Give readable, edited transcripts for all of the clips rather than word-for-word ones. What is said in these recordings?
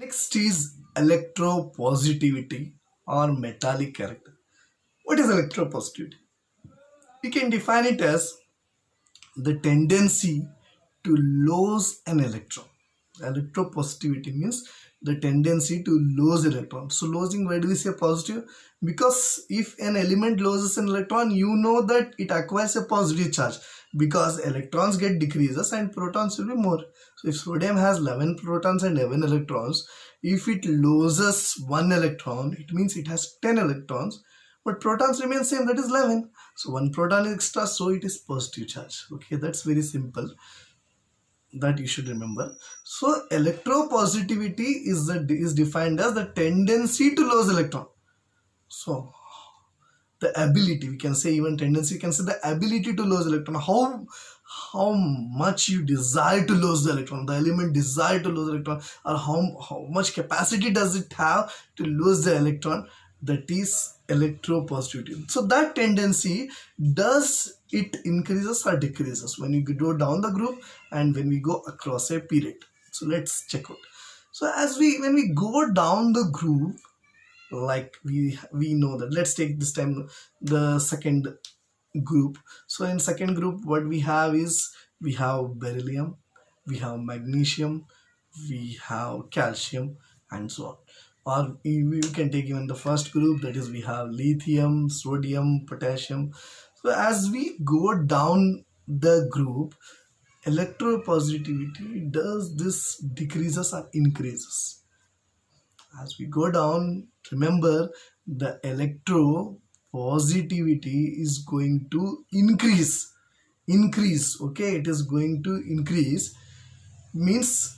Next is electropositivity or metallic character. What is electropositivity? We can define it as the tendency to lose an electron. Electropositivity means the tendency to lose electron. So losing, why do we say positive? Because if an element loses an electron, you know that it acquires a positive charge because electrons get decreases and protons will be more. So if sodium has 11 protons and 11 electrons, if it loses one electron, it means it has 10 electrons, but protons remain same, that is 11. So one proton is extra, so it is positive charge. Okay, that's very simple, that you should remember. So electropositivity is defined as the tendency to lose electron. So the ability, we can say, even tendency, we can say the ability to lose electron, how much you desire to lose the electron, the element desire to lose electron, or how much capacity does it have to lose the electron, that is electropositivity. So that tendency, does it increases or decreases when you go down the group and when we go across a period. So let's check out. So when we go down the group, like we know that, let's take this time the second group. So in second group, what we have is, we have beryllium, we have magnesium, we have calcium, and so on. Or we can take even the first group, that is we have lithium, sodium, potassium. So as we go down the group, electropositivity, does this decreases or increases? As we go down, remember, the electropositivity is going to increase. Okay, it is going to increase, means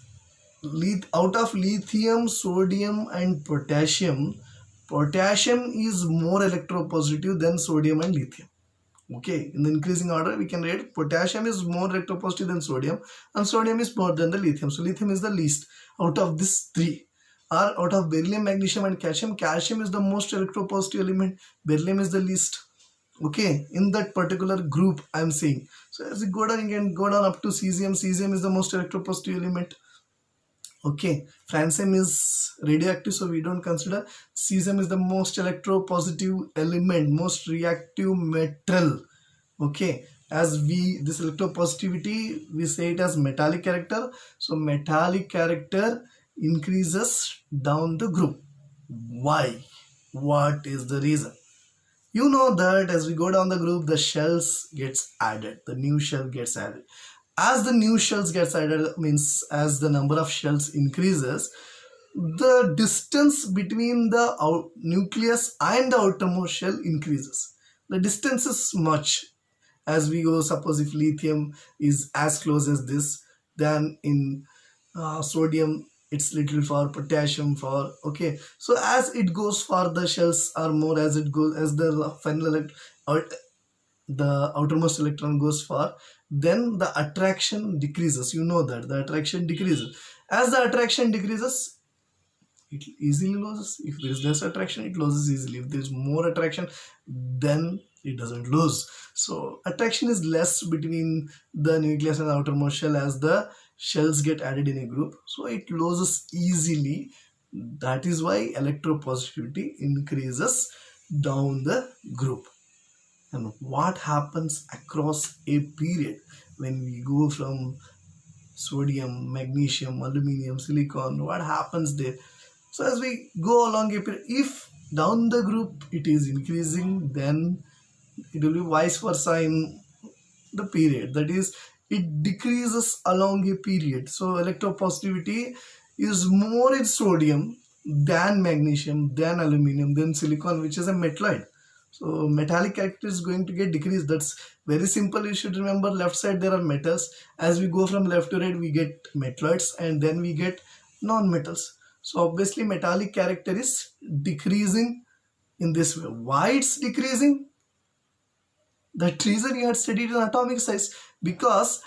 out of lithium, sodium and potassium is more electropositive than sodium and lithium. Okay, in the increasing order we can write potassium is more electropositive than sodium and sodium is more than the lithium. So lithium is the least out of these three. Or out of beryllium, magnesium and calcium is the most electropositive element, beryllium is the least. Okay, in that particular group I am saying. So as we go down, you can go down up to cesium is the most electropositive element. Okay, francium is radioactive, so we don't consider. Cesium is the most electropositive element, most reactive metal. Okay, as this electropositivity, we say it as metallic character. So metallic character increases down the group. Why? What is the reason? You know that as we go down the group, the shells gets added, the new shell gets added. As the new shells gets added, means as the number of shells increases, the distance between the nucleus and the outermost shell increases. The distance is much. As we go, suppose if lithium is as close as this, then in sodium it's little far, potassium far. Okay, so as it goes far, the shells are more. As it goes, as the final the outermost electron goes far, then the attraction decreases. You know that the attraction decreases. As the attraction decreases, it easily loses. If there is less attraction, it loses easily. If there is more attraction, then it doesn't lose. So attraction is less between the nucleus and the outermost shell as the shells get added in a group, so it loses easily. That is why electropositivity increases down the group. And what happens across a period when we go from sodium, magnesium, aluminum, silicon? What happens there? So as we go along a period, if down the group it is increasing, then it will be vice versa in the period, that is it decreases along a period. So electropositivity is more in sodium than magnesium, than aluminum, than silicon, which is a metalloid. So metallic character is going to get decreased. That's very simple. You should remember, left side there are metals. As we go from left to right, we get metalloids and then we get non-metals. So obviously metallic character is decreasing in this way. Why it's decreasing? That reason you had studied in atomic size, because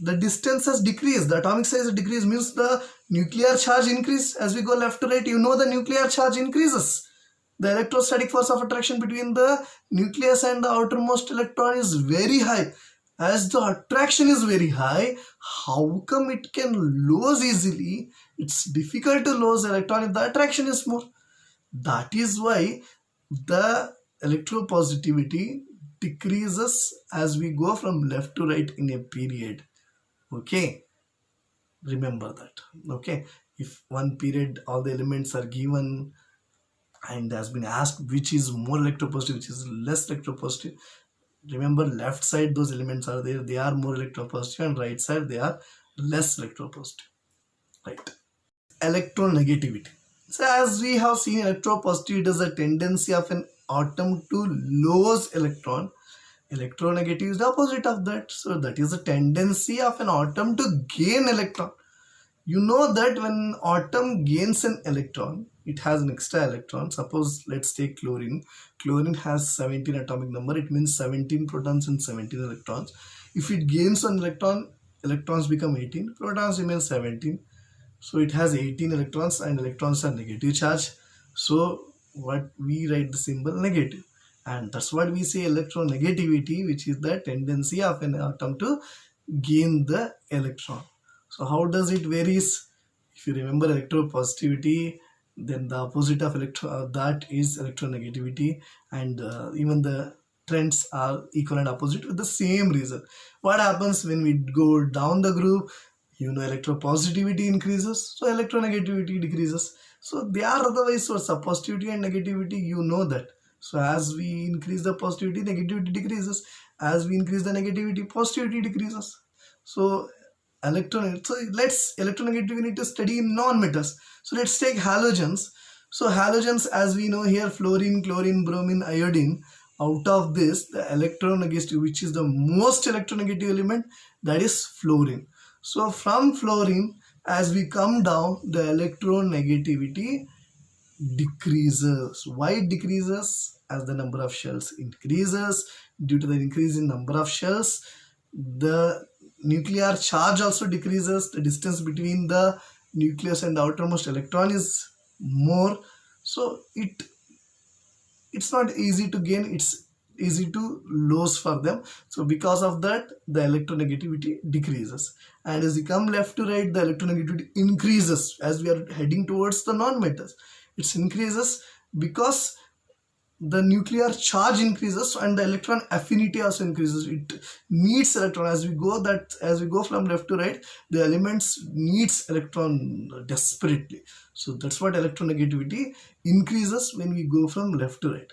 the distance has decreased, the atomic size has decreased, means the nuclear charge increase. As we go left to right, you know the nuclear charge increases. The electrostatic force of attraction between the nucleus and the outermost electron is very high. As the attraction is very high, how come it can lose easily? It's difficult to lose electron if the attraction is more. That is why the electropositivity decreases as we go from left to right in a period. Okay, remember that. Okay, if one period all the elements are given and has been asked which is more electropositive, which is less electropositive, remember left side those elements are there, they are more electropositive, and right side they are less electropositive, right? Electronegativity. So as we have seen, electropositivity is a tendency of an atom to lose electron. Electronegativity is the opposite of that. So that is a tendency of an atom to gain electron. You know that when atom gains an electron, it has an extra electron. Suppose let's take chlorine. Chlorine has 17 atomic number. It means 17 protons and 17 electrons. If it gains an electron, electrons become 18, protons remain 17. So it has 18 electrons and electrons are negative charge. So what we write the symbol negative. And that's what we say electronegativity, which is the tendency of an atom to gain the electron. So how does it varies? If you remember electropositivity, then the opposite of that is electronegativity, and even the trends are equal and opposite with the same reason. What happens when we go down the group? You know, electropositivity increases, so electronegativity decreases. So they are otherwise source of positivity and negativity, you know that. So as we increase the positivity, negativity decreases. As we increase the negativity, positivity decreases. So let's electronegativity we need to study in non-metals. So let's take halogens. So halogens, as we know here, fluorine, chlorine, bromine, iodine. Out of this, the electronegativity, which is the most electronegative element, that is fluorine. So from fluorine, as we come down, the electronegativity decreases. Why it decreases? As the number of shells increases, due to the increase in number of shells, the nuclear charge also decreases. The distance between the nucleus and the outermost electron is more. So it's not easy to gain, it's easy to lose for them. So because of that, the electronegativity decreases, and as we come left to right, the electronegativity increases. As we are heading towards the non-metals, it increases because the nuclear charge increases and the electron affinity also increases. It needs electron. As we go from left to right, the elements needs electron desperately. So that's what electronegativity increases when we go from left to right.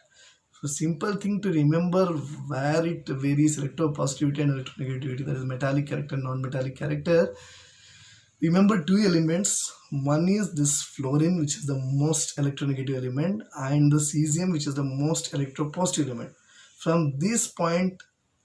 So simple thing to remember where it varies, electropositivity and electronegativity, that is metallic character, non-metallic character. Remember two elements. One is this fluorine, which is the most electronegative element, and the cesium, which is the most electropositive element. From this point,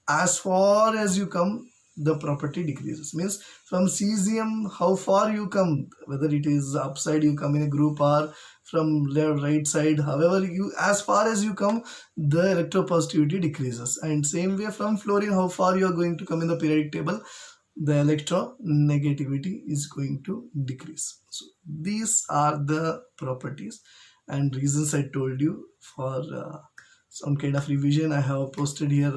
as far as you come, the property decreases. Means from cesium, how far you come, whether it is upside you come in a group or from left right side, however you, as far as you come, the electropositivity decreases. And same way from fluorine, how far you are going to come in the periodic table, the electronegativity is going to decrease. So these are the properties and reasons I told you. For some kind of revision, I have posted here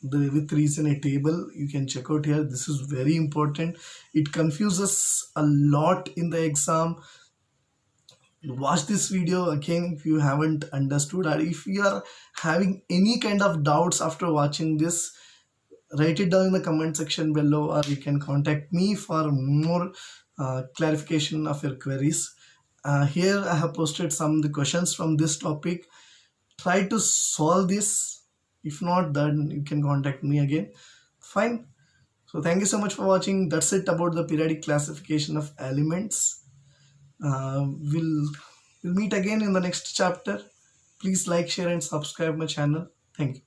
the with reason a table. You can check out here. This is very important. It confuses a lot in the exam. Watch this video again if you haven't understood, or if you are having any kind of doubts after watching this, write it down in the comment section below, or you can contact me for more clarification of your queries. Here I have posted some of the questions from this topic. Try to solve this. If not, then you can contact me again. Fine. So thank you so much for watching. That's it about the periodic classification of elements. We'll meet again in the next chapter. Please like, share and subscribe my channel. Thank you.